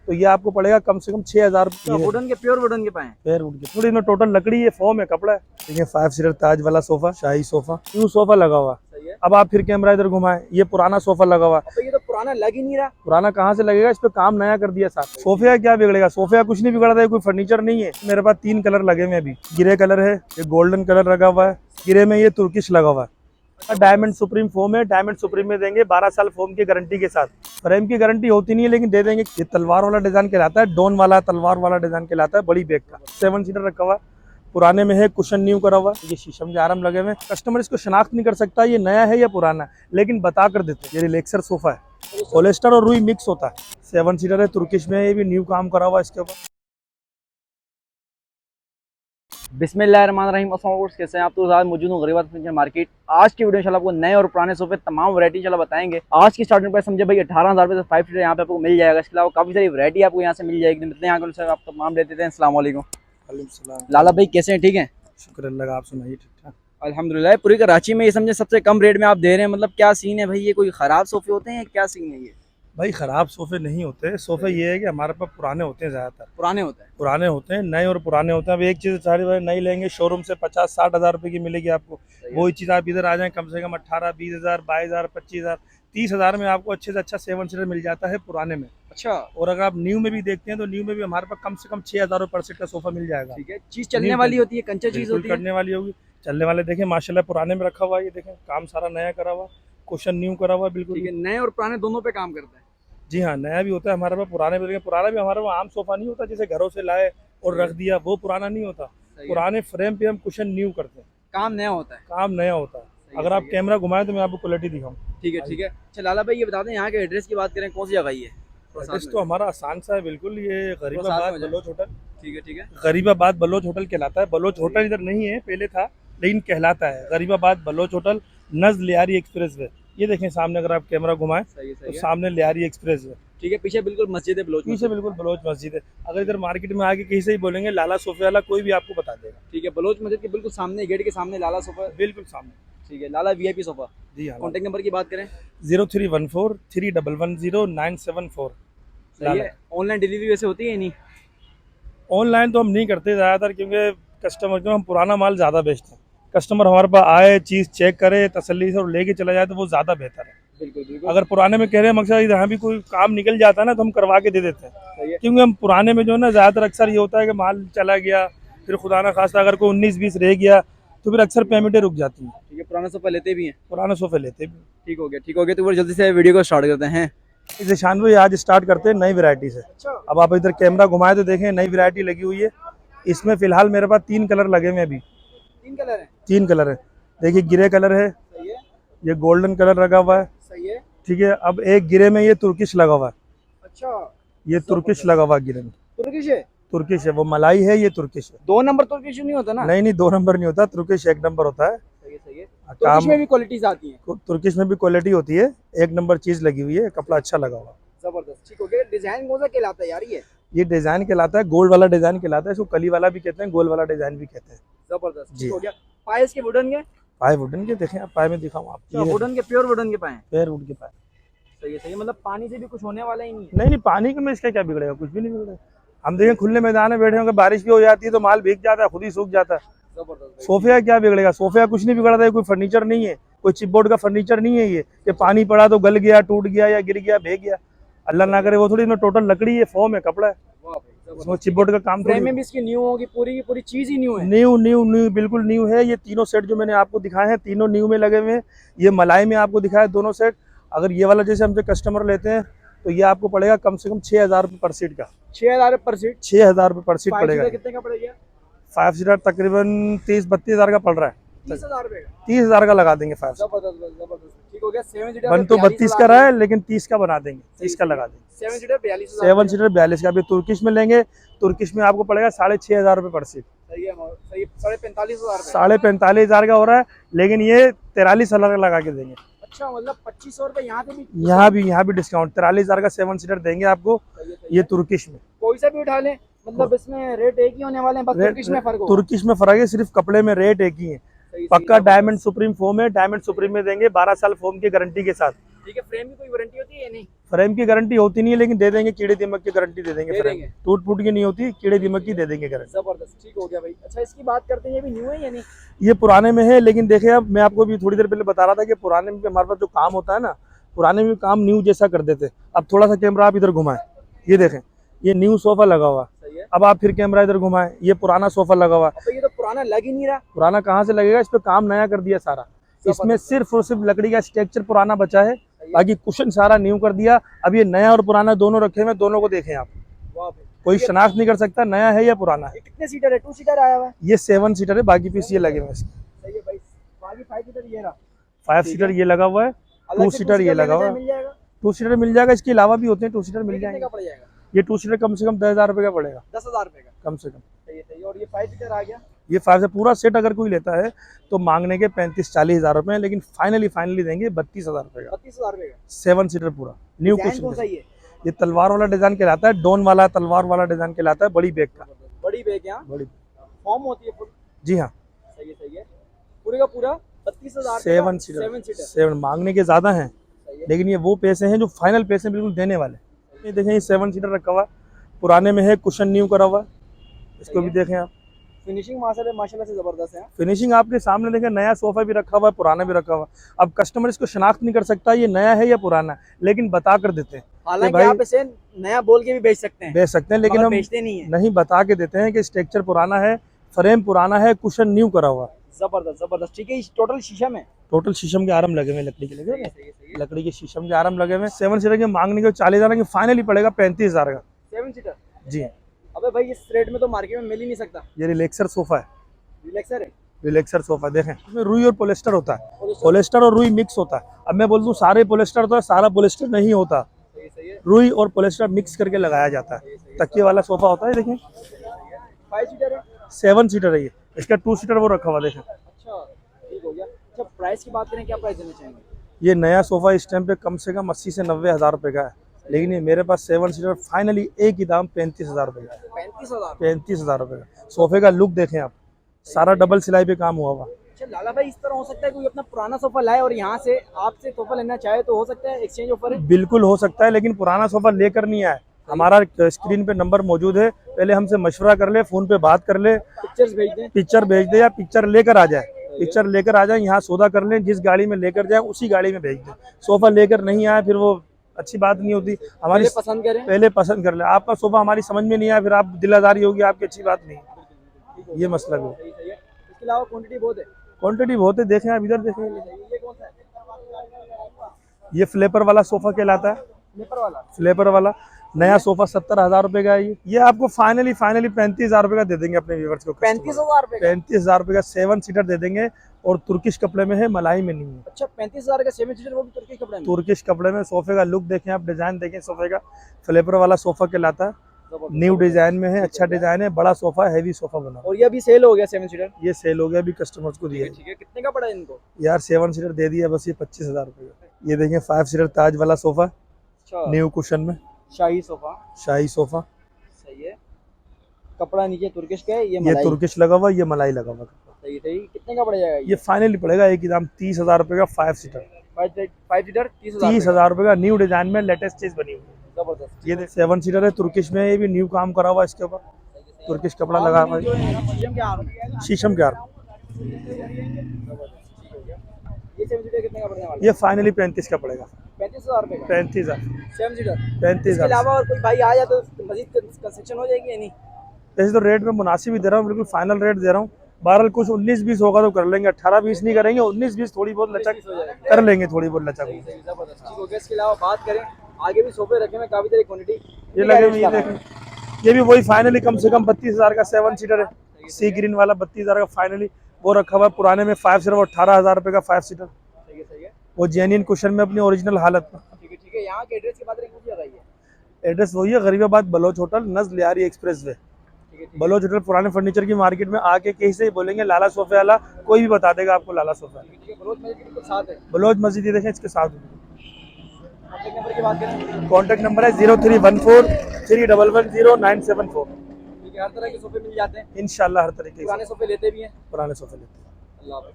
तो ये आपको पड़ेगा कम से कम 6,000 वुडन के, प्योर वुडन के पाए हैं। पैर उठ के थोड़ी ना, टोटल लकड़ी है, फोम है, कपड़ा है। देखिए 5 सीटर ताज वाला सोफा, शाही सोफा, न्यू सोफा लगा हुआ। सही है। अब आप फिर कैमरा इधर घुमाएं, ये पुराना सोफा लगा हुआ। तो ये तो पुराना लग ही नहीं रहा। पुराना कहाँ से लगेगा, इस पे काम नया कर दिया साथ। सोफे का क्या बिगड़ेगा, सोफे का कुछ नहीं बिगड़ा था, ये कोई फर्नीचर नहीं है। मेरे पास 3 कलर लगे हुए अभी, ग्रे कलर है, ये गोल्डन कलर लगा हुआ है, ग्रे में ये तुर्किश लगा हुआ है। डायमंड सुप्रीम फोम है, डायमंड सुप्रीम में देंगे 12 साल फोम की गारंटी के साथ। फ्रेम की गारंटी होती नहीं है लेकिन दे देंगे। ये तलवार वाला डिजाइन कहलाता है, डोन वाला तलवार वाला डिजाइन कहलाता है, बड़ी बैग का। 7 सीटर रखा हुआ, पुराने में है, कुशन न्यू करा हुआ। ये शीशम के आराम लगे हुए, कस्टमर इसको शनाख्त नहीं कर सकता ये नया है या पुराना है, लेकिन बता कर देते हैं। ये रिलैक्सर सोफा है, पॉलिस्टर और रुई मिक्स होता है। 7 सीटर है, तुर्किश में, ये भी न्यू काम करा हुआ इसके ऊपर। बिस्मिल्लाहिर्रहमानिर्रहीम, अस्सलाम वालेकुम, कैसे हैं आप? तो आज मौजूद हूँ गरीबाबाद फर्नीचर मार्केट। आज की वीडियो इंशाल्लाह आपको नए और पुराने सोफे तमाम वैरायटी इंशाल्लाह बताएंगे। आज की स्टार्टिंग प्राइस समझे भाई 18,000 रुपये से 5 सीटर यहाँ पे आपको मिल जाएगा। इसके अलावा काफी सारी वैरायटी आपको यहाँ से मिल जाएगी। मिलते हैं यहाँ के आप तमाम लेते हैं। अस्सलाम वालेकुम। लाला भाई कैसे हैं? ठीक है, शुक्र अल्लाह का, आप सुनाइए? ठीक ठाक अल्हम्दुलिल्लाह। पूरी कराची में ये समझे सबसे कम रेट में आप दे रहे हैं, मतलब क्या सीन है भाई? ये कोई खराब सोफे होते हैं, क्या सीन है ये? भाई। खराब सोफे नहीं होते, सोफे ये है कि हमारे पास पुराने होते हैं, ज्यादातर पुराने होते हैं। पुराने होते हैं, नए और पुराने होते हैं। अब एक चीज़ सारी बार नई लेंगे शोरूम से 50-60 हज़ार रुपये की मिलेगी आपको। वही चीज़ आप इधर आ जाएं कम से कम 18-20 हज़ार, 22 हज़ार, 25 हज़ार, 30 हज़ार में आपको अच्छे से अच्छा 7 सीटर मिल जाता है पुराने में। अच्छा, और अगर आप न्यू में भी देखते हैं तो न्यू में भी हमारे पास कम से कम 6,000 रुपये पर सीट का सोफा मिल जाएगा। ठीक है। चीज चलने वाली होती है, कंचा चीज होती है, करने वाली होगी, चलने वाले। देखें माशाल्लाह पुराने में रखा हुआ है, ये देखें काम सारा नया करा हुआ, कुशन न्यू करा हुआ बिल्कुल। ठीक है। नए और पुराने दोनों पे काम करता है। जी हाँ, नया भी होता है हमारे पास, पुराने भी। पुराना भी हमारे पास आम सोफा नहीं होता जैसे घरों से लाए और रख दिया, वो पुराना नहीं होता। पुराने फ्रेम पे हम कुशन न्यू करते हैं, काम नया होता है। काम नया होता है। अगर आप कैमरा घुमाएं तो मैं आपको क्वालिटी दिखाऊं। ठीक है, ठीक है। अच्छा लाला भाई ये बता दें, यहाँ के एड्रेस की बात करें, कौन सी जगह ये है? एड्रेस तो हमारा आसान सा है बिल्कुल, ये गरीबाबाद बलोच होटल। ठीक है, ठीक है। गरीबाबाद बलोच होटल कहलाता है। बलोच होटल इधर नहीं है, पहले था लेकिन कहलाता है Gharibabad Baloch hotel, near Lyari expressway. ये देखें सामने, अगर आप कैमरा घुमाएं तो सामने लियारी एक्सप्रेस वे। ठीक है। पीछे बिल्कुल मस्जिद है, बलोच पीछे बिल्कुल बलोच मस्जिद है। अगर इधर मार्केट में आके कहीं से ही बोलेंगे लाला सोफे वाला, कोई भी आपको बता देगा। ठीक है। बलोच मस्जिद के बिल्कुल सामने, गेट के सामने लाला सोफा, बिल्कुल सामने। ठीक है। लाला वीआईपी सोफा। जी हाँ। कॉन्टेक्ट नंबर की बात करें 031431100974। सही है। ऑनलाइन डिलीवरी वैसे होती है नहीं? ऑनलाइन तो हम नहीं करते ज़्यादातर, क्योंकि कस्टमर को हम पुराना माल ज़्यादा बेचते हैं। कस्टमर हमारे पास आए, चीज़ चेक करे तसल्ली से और लेके चला जाए तो वो ज़्यादा बेहतर है। बिल्कुल बिल्कुल। अगर पुराने में कह रहे हैं मकसद यहाँ भी कोई काम निकल जाता है ना तो हम करवा के दे देते हैं, क्योंकि हम पुराने में जो है ना ज़्यादातर अक्सर ये होता है कि माल चला गया, फिर खुदा ना खास्ता अगर कोई 19-20 रह गया तो फिर अक्सर पेमेंटें रुक जाती हैं। ठीक है। पुराना सोफा लेते भी हैं? पुराने सोफे लेते भी। ठीक हो गया, ठीक हो गया। तो जल्दी से वीडियो को स्टार्ट करते हैं। ईशान भाई आज स्टार्ट करते हैं नई वैरायटी से। अब आप इधर कैमरा घुमाए तो देखें, नई वैरायटी लगी हुई है। इसमें फिलहाल मेरे पास 3 कलर लगे हुए अभी। 3 कलर है? 3 कलर है। देखिए ग्रे कलर है, सही है। ये गोल्डन कलर लगा हुआ है, सही है। ठीक है। अब एक ग्रे में ये तुर्किश लगा हुआ है। अच्छा, ये तुर्किश लगा हुआ है ग्रे में। तुर्किश है? तुर्किश है, वो मलाई है, ये तुर्किश है। 2 नंबर तुर्किश नहीं होता ना? नहीं नहीं, 2 नंबर नहीं होता, तुर्किश 1 नंबर होता है। सही है, सही है। काम तुर्किश में भी क्वालिटीज आती हैं? तुर्किश में भी क्वालिटी होती है, 1 नंबर चीज लगी हुई है, कपड़ा अच्छा लगा हुआ। जबरदस्त। ठीक हो गया। डिजाइन कौन सा कहलाता है यार ये डिजाइन कहलाता है, गोल्ड वाला डिजाइन कहलाता है, इसको कली वाला भी कहते हैं, गोल वाला डिजाइन भी कहते हैं। जबरदस्त। ठीक हो गया। पाए इसके वुडन के? पाए वुडन के। देखें आप, पाए में दिखाऊं आपको, वुडन के, प्योर वुडन के पाए? पैर वुड के पाए। सही है, सही है। मतलब पानी से भी कुछ होने वाला ही नहीं है? नहीं नहीं, पानी में इसका क्या बिगड़ेगा, कुछ भी नहीं बिगड़ेगा। हम देखें खुले मैदान में बैठे होंगे, बारिश भी हो जाती है तो माल भीग जाता है, खुद ही सूख जाता है। जबरदस्त। सोफे का क्या बिगड़ेगा, सोफे का कुछ नहीं बिगड़ता है, कोई फर्नीचर नहीं है, कोई चिपबोर्ड का फर्नीचर नहीं है ये कि पानी पड़ा तो गल गया, टूट गया या गिर गया, भीग गया। अल्लाह ना करे, वो थोड़ी ना, टोटल लकड़ी है, फोम है, कपड़ा है, उसमें चिपबोर्ड का काम। फ्रेम में भी इसकी न्यू होगी, पूरी की पूरी चीज ही न्यू है? न्यू न्यू न्यू बिल्कुल न्यू है। ये तीनों सेट जो मैंने आपको दिखाए हैं, तीनों न्यू में लगे हुए हैं। ये मलाई में आपको दिखाया दोनों सेट। अगर ये वाला जैसे हमसे कस्टमर लेते हैं तो ये आपको पड़ेगा कम से कम 6,000 रुपये पर सीट का। 6,000 पर सीट? 6,000 रुपये पर सीट पड़ेगा। कितने का पड़ेगा? 5 सीटर तकरीबन 30-32 हज़ार का पड़ रहा है। 30,000 रुपये का? 30,000 का लगा देंगे 5। जबरदस्त, जबरदस्त। ठीक हो गया। 7 सीटर बन तो 32 का रहा है लेकिन 30 का बना देंगे, 30 का लगा देंगे। 7 सीटर 42,000। 7 सीटर 42 का। अभी तुर्किश में लेंगे, तुर्किश में आपको पड़ेगा 6,500 रुपये पर सीट। सही है, सही। 45,500 45,000 का हो रहा है, लेकिन ये 43,000 लगा के देंगे। अच्छा, मतलब 2500 रुपये यहाँ पे भी? यहाँ भी डिस्काउंट 43,000 का 7 सीटर देंगे आपको। ये तुर्किश में कोई सा भी उठा लें, मतलब इसमें रेट एक ही होने वाले हैं, बस तुर्किश में फर्क होगा? तुर्किश में फर्क है, सिर्फ कपड़े में रेट एक ही है। पक्का डायमंड सुप्रीम फोम है, डायमंड सुप्रीम में देंगे 12 साल फोम की गारंटी के साथ। ठीक है। फ्रेम की कोई वारंटी होती है? नहीं, फ्रेम की गारंटी होती नहीं है, लेकिन दे देंगे, कीड़े दीमक की गारंटी दे देंगे। दे फ्रेम देंगे। टूट फूट की नहीं होती, कीड़े दीमक की दे देंगे गारंटी। जबरदस्त, ठीक हो गया भाई। अच्छा, इसकी बात करते हैं, ये भी न्यू है या नहीं? ये पुराने में है, लेकिन देखिए अब मैं आपको भी थोड़ी देर पहले बता रहा था कि पुराने में भी हमारे पास जो काम होता है ना, पुराने में भी काम न्यू जैसा कर देते। अब थोड़ा सा कैमरा आप इधर घुमाएं, ये देखें, ये न्यू सोफा लगा हुआ। सही है। अब आप फिर कैमरा इधर घुमाएं, ये पुराना सोफा लगा हुआ। अब ये तो पुराना लग ही नहीं रहा। पुराना कहाँ से लगेगा, इस पे काम नया कर दिया सारा। इसमें सिर्फ और सिर्फ लकड़ी का स्ट्रक्चर पुराना बचा है, बाकी कुशन सारा न्यू कर दिया। अब ये नया और पुराना दोनों रखे हुए, दोनों को देखें आप, वाह भाई। कोई शनाख्त नहीं कर सकता नया है या पुराना है। ये कितने सीटर है? 2 सीटर आया हुआ है। ये 7 सीटर है, बाकी पीस ये लगे हुए हैं इसके। सही है भाई। बाकी 5 सीटर ये रहा। 5 सीटर ये लगा हुआ है, अलग 2 से सीटर ये लगा हुआ है। मिल जाएगा। 2 सीटर मिल जाएगा, इसके अलावा भी होते हैं 2 सीटर मिल कितने जाएंगे। का पड़ जाएगा? ये 2 सीटर कम से कम 10,000 रुपये का पड़ेगा, 10,000 रुपए का। कम से कम। सही है, सही है। और ये 5 सीटर आ गया। ये 5 से पूरा सेट अगर कोई लेता है तो मांगने के 35-40 हज़ार रुपये हैं, लेकिन फाइनली देंगे 32,000 रुपये का। 32,000 रुपए का। 7 सीटर पूरा न्यू डिजाइन कुशन कौन सा के साथ। ये? ये तलवार वाला डिजाइन कहलाता है, डोन वाला तलवार वाला डिजाइन कहलाता है, बड़ी बैग का। बड़ी बैग यहाँ बड़ी, फॉर्म होती है फुल। जी हाँ। सही है, सही है। पूरे का पूरा 32,000 7 सीटर। 7 सीटर। 7 मांगने के ज्यादा हैं, सही है। लेकिन ये वो पैसे हैं जो फाइनल पैसे बिल्कुल देने वाले। ये देखें, ये 7 सीटर रखा हुआ है, पुराने में है, कुशन न्यू करा हुआ है। इसको भी देखें आप, फिनिशिंग माशाल्लाह से जबरदस्त है। फिनिशिंग आपके सामने देखें। नया सोफा भी रखा हुआ है, पुराना भी रखा हुआ है। अब कस्टमर इसको शनाख्त नहीं कर सकता ये नया है या पुराना है, लेकिन बता कर देते हैं। हालांकि भाई आप इसे नया बोल के भी बेच सकते हैं, बेच सकते हैं, लेकिन मगर हम बेचते नहीं है। नहीं, बता के देते हैं कि स्ट्रक्चर पुराना है, फ्रेम पुराना है, कुशन न्यू करा हुआ है। जबरदस्त जबरदस्त। ठीक है, टोटल शीशा में टोटल शीशम के आरम लगे हुए हैं, लकड़ी के लगे हुए हैं। सही है, सही है। लकड़ी के शीशम के आरम लगे हुए हैं। 7 सीटर के मांगने के 40,000 की, फाइनली पड़ेगा 35,000 का। 7 सीटर। जी। अबे भाई, इस रेट में तो मार्केट में मिल ही नहीं सकता। ये रिलैक्सर सोफा है, रिलैक्सर है। रिलैक्सर सोफा देखें, इसमें रुई और पोलिस्टर होता है, पोलिस्टर और रुई मिक्स होता है। अब मैं बोल दूं सारे पोलिस्टर होता है, सारा पोलिस्टर नहीं होता, सही है, सही है। रुई और पोलिस्टर मिक्स करके लगाया जाता है। तकिए वाला सोफा होता है, देखें 5 सीटर है। 7 सीटर है ये। इसका 2 सीटर वो रखा हुआ देखें। अच्छा, ठीक हो गया। अच्छा, प्राइस की बात करें, क्या प्राइस देना चाहेंगे? ये नया सोफा इस टाइम पे कम से कम 80 से 90 हज़ार रुपये का है, लेकिन ये मेरे पास 7 सीटर फाइनली एक ही दाम 35,000 रुपये का है। 35,000। 35,000 रुपये का। सोफे का लुक देखें आप, सारा डबल सिलाई पे काम हुआ हुआ। अच्छा लाला भाई, इस तरह हो सकता है कोई अपना पुराना सोफा लाए और यहाँ से आपसे सोफा लेना चाहे तो हो सकता है, एक्सचेंज ऑफर है? बिल्कुल हो सकता है, लेकिन पुराना सोफा लेकर नहीं आए। हमारा स्क्रीन पे नंबर मौजूद है, पहले हमसे मशवरा कर ले, फोन पे बात कर ले, पिक्चर्स भेज दें। पिक्चर भेज दे या पिक्चर लेकर आ जाए। पिक्चर लेकर आ जाए, यहाँ सौदा कर लें, जिस गाड़ी में लेकर जाए उसी गाड़ी में भेज दें। सोफा लेकर नहीं आए फिर वो अच्छी बात नहीं होती। हमारी पहले पसंद करें। पहले पसंद कर ले। आपका सोफा हमारी समझ में नहीं आया, फिर आप दिलादारी होगी आपकी, अच्छी बात नहीं, ये मसला भी। सही सही है। इसके अलावा क्वांटिटी बहुत है। क्वांटिटी बहुत है, देखें आप इधर देखें, ये कौन सा है? ये फ्लेपर वाला सोफा कहलाता है। स्लीपर वाला। फ्लेपर वाला नया सोफा 70,000 रुपए का है। ये आपको फाइनली 35,000 रुपए का दे देंगे अपने व्यूवर्स को। 35,000 रुपए का। 35,000 रुपए का 7 सीटर दे देंगे, और तुर्किश कपड़े में है, मलाई में नहीं है। अच्छा, 35,000 का 7 सीटर, वो भी तुर्की कपड़े में। तुर्किश कपड़े में। सोफे का लुक देखें आप, डिजाइन देखें सोफे का। फ्लेपर वाला सोफा कहलाता है, न्यू डिजाइन में है, अच्छा डिजाइन है, बड़ा सोफा, हैवी सोफा बना। और ये अभी सेल हो गया 7 सीटर। ये सेल हो गया, अभी कस्टमर्स को दिया। ठीक है, कितने का पड़ा इनको? यार 7 सीटर दे दिया बस, ये 25,000 रुपए का। ये देखें 5 सीटर ताज वाला सोफा, अच्छा, न्यू कुशन में, शाही सोफा। शाही सोफा। सही है। कपड़ा नीचे तुर्किश का है, ये ये मलाई। तुर्किश लगा हुआ, ये मलाई लगा हुआ। सही सही। कितने का पड़ जाएगा ये फाइनली पड़ेगा एक ही दाम 30,000 रुपए का 5 सीटर। 5 सीटर 30,000। 30,000 रुपए का, न्यू डिजाइन में, लेटेस्ट चीज बनी हुई है। जबरदस्त। ये 7 सीटर है, तुर्किश में, ये भी न्यू काम करा हुआ है, इसके ऊपर तुर्किश कपड़ा लगा हुआ जो है, है शीशम के आर्म है। शीशम के आर्म। ये 7 सीटर कितने का पड़ने वाला है? ये फाइनली 35 का पड़ेगा। 35,000 रुपए का 35,000। 7 सीटर। 35,000। इसके अलावा और कोई भाई आया तो मजीद कंसेक्शन हो जाएगी या नहीं? वैसे तो रेट में मुनासिब ही दे रहा हूँ, बिल्कुल फाइनल रेट दे रहा हूँ। बहरहाल कुछ 19-20 होगा तो कर लेंगे, 18-20 नहीं करेंगे, 19-20 थोड़ी बहुत लचक कर लेंगे, थोड़ी बहुत लचक। जबरदस्त, ठीक हो गया। इसके अलावा बात करें, आगे भी सोफे रखे हैं काफी सारी क्वांटिटी। ये लगे हुए, ये देखें, ये भी वही फाइनली कम से कम 32,000 का 7 सीटर है, सी ग्रीन वाला 32,000 का फाइनली वो रखा हुआ है। पुराने में 5 सीटर वो 18,000 रुपए का 5 सीटर, सही है, सही है। वो जेन्युइन कुशन में अपनी ओरिजिनल हालत में। ठीक है, ठीक है। यहाँ के एड्रेस की बात करें, मुझे बताइए। एड्रेस वही है, Gharibabad Baloch hotel, near Lyari expressway, ठीक है, ठीक है। बलोच होटल पुराने फर्नीचर की मार्केट में आके कहीं से बोलेंगे लाला सोफे वाला, कोई भी बता देगा आपको लाला सोफे वाला। ठीक है, बलोच मस्जिद के बिल्कुल साथ है। बलोच मस्जिद, ये देखें इसके साथ। कॉन्टैक्ट नंबर की बात करें, कॉन्टैक्ट नंबर है 0314310974। ठीक है। हर तरह के सोफे मिल जाते हैं इंशाल्लाह हर तरीके से पुराने सोफे लेते भी हैं। पुराने सोफे लेते हैं। अल्लाह हाफ़िज़।